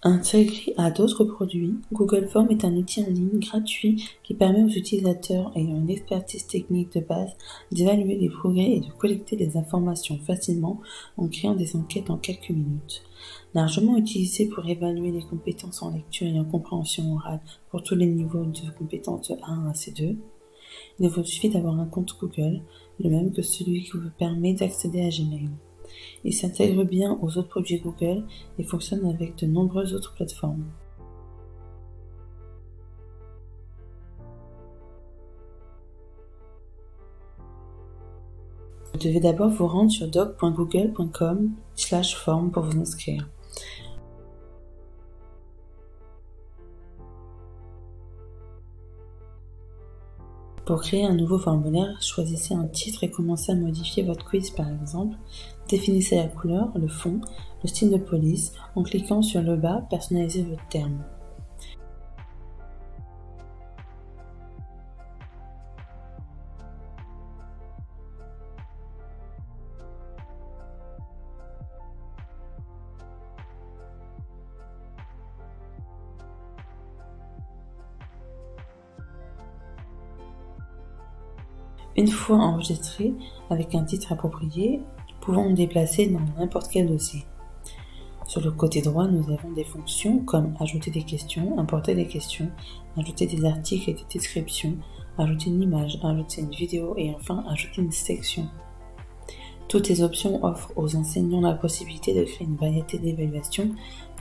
Intégré à d'autres produits, Google Forms est un outil en ligne gratuit qui permet aux utilisateurs ayant une expertise technique de base d'évaluer les progrès et de collecter des informations facilement en créant des enquêtes en quelques minutes. Largement utilisé pour évaluer les compétences en lecture et en compréhension orale pour tous les niveaux de compétences de A1 à C2, il vous suffit d'avoir un compte Google, le même que celui qui vous permet d'accéder à Gmail. Il s'intègre bien aux autres produits Google et fonctionne avec de nombreuses autres plateformes. Vous devez d'abord vous rendre sur doc.google.com/form pour vous inscrire. Pour créer un nouveau formulaire, choisissez un titre et commencez à modifier votre quiz par exemple. Définissez la couleur, le fond, le style de police. En cliquant sur le bas, personnalisez votre terme. Une fois enregistré avec un titre approprié, nous pouvons nous déplacer dans n'importe quel dossier. Sur le côté droit, nous avons des fonctions comme ajouter des questions, importer des questions, ajouter des articles et des descriptions, ajouter une image, ajouter une vidéo et enfin ajouter une section. Toutes ces options offrent aux enseignants la possibilité de créer une variété d'évaluations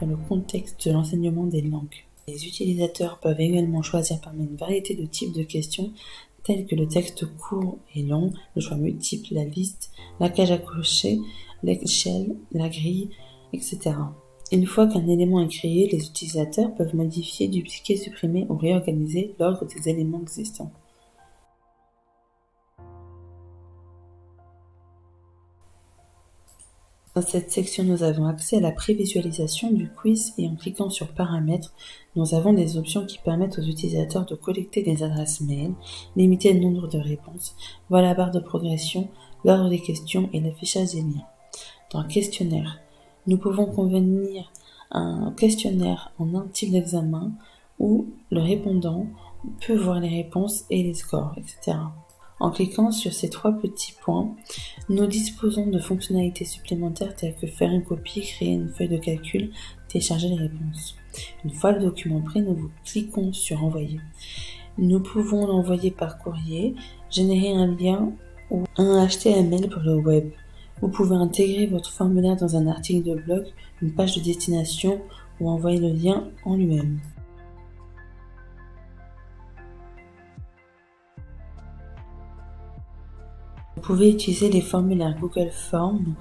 dans le contexte de l'enseignement des langues. Les utilisateurs peuvent également choisir parmi une variété de types de questions tels que le texte court et long, le choix multiple, la liste, la cage à cocher, l'échelle, la grille, etc. Une fois qu'un élément est créé, les utilisateurs peuvent modifier, dupliquer, supprimer ou réorganiser l'ordre des éléments existants. Dans cette section, nous avons accès à la prévisualisation du quiz et en cliquant sur Paramètres, nous avons des options qui permettent aux utilisateurs de collecter des adresses mail, limiter le nombre de réponses, voir la barre de progression, l'ordre des questions et l'affichage des liens. Dans Questionnaire, nous pouvons convenir un questionnaire en un type d'examen où le répondant peut voir les réponses et les scores, etc. En cliquant sur ces 3 petits points, nous disposons de fonctionnalités supplémentaires telles que faire une copie, créer une feuille de calcul, télécharger les réponses. Une fois le document prêt, nous cliquons sur Envoyer. Nous pouvons l'envoyer par courrier, générer un lien ou un HTML pour le web. Vous pouvez intégrer votre formulaire dans un article de blog, une page de destination ou envoyer le lien en lui-même. Vous pouvez utiliser les formulaires Google Forms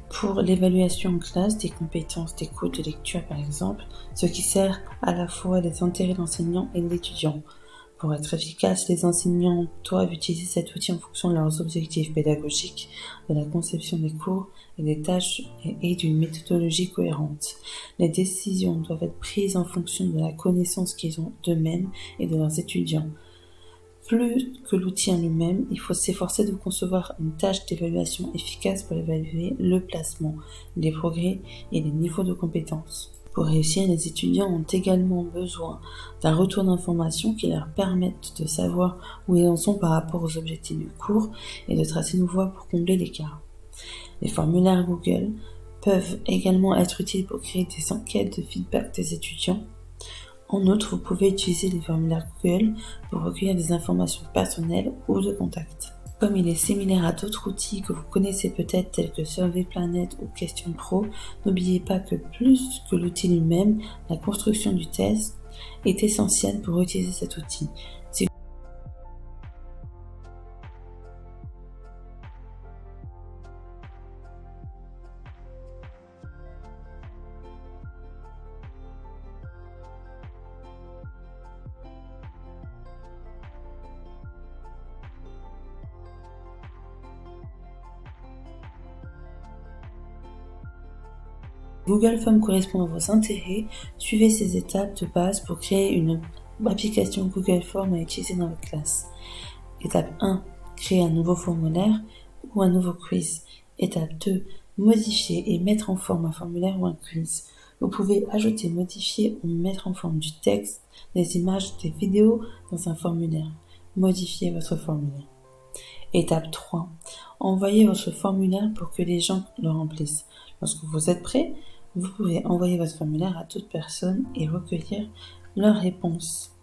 pour l'évaluation en classe des compétences d'écoute de lecture par exemple, ce qui sert à la fois les intérêts de l'enseignant et de l'étudiant. Pour être efficace, les enseignants doivent utiliser cet outil en fonction de leurs objectifs pédagogiques, de la conception des cours et des tâches et d'une méthodologie cohérente. Les décisions doivent être prises en fonction de la connaissance qu'ils ont d'eux-mêmes et de leurs étudiants. Plus que l'outil en lui-même, il faut s'efforcer de concevoir une tâche d'évaluation efficace pour évaluer le placement, les progrès et les niveaux de compétences. Pour réussir, les étudiants ont également besoin d'un retour d'information qui leur permette de savoir où ils en sont par rapport aux objectifs du cours et de tracer une voie pour combler l'écart. Les formulaires Google peuvent également être utiles pour créer des enquêtes de feedback des étudiants. En outre, vous pouvez utiliser les formulaires Google pour recueillir des informations personnelles ou de contact. Comme il est similaire à d'autres outils que vous connaissez peut-être tels que Survey Planet ou Question Pro, n'oubliez pas que plus que l'outil lui-même, la construction du test est essentielle pour utiliser cet outil. Google Forms correspond à vos intérêts, suivez ces étapes de base pour créer une application Google Forms à utiliser dans votre classe. Étape 1. Créer un nouveau formulaire ou un nouveau quiz. Étape 2. Modifier et mettre en forme un formulaire ou un quiz. Vous pouvez ajouter, modifier ou mettre en forme du texte, des images, des vidéos dans un formulaire. Modifiez votre formulaire. Étape 3. Envoyez votre formulaire pour que les gens le remplissent. Lorsque vous êtes prêt, vous pouvez envoyer votre formulaire à toute personne et recueillir leurs réponses.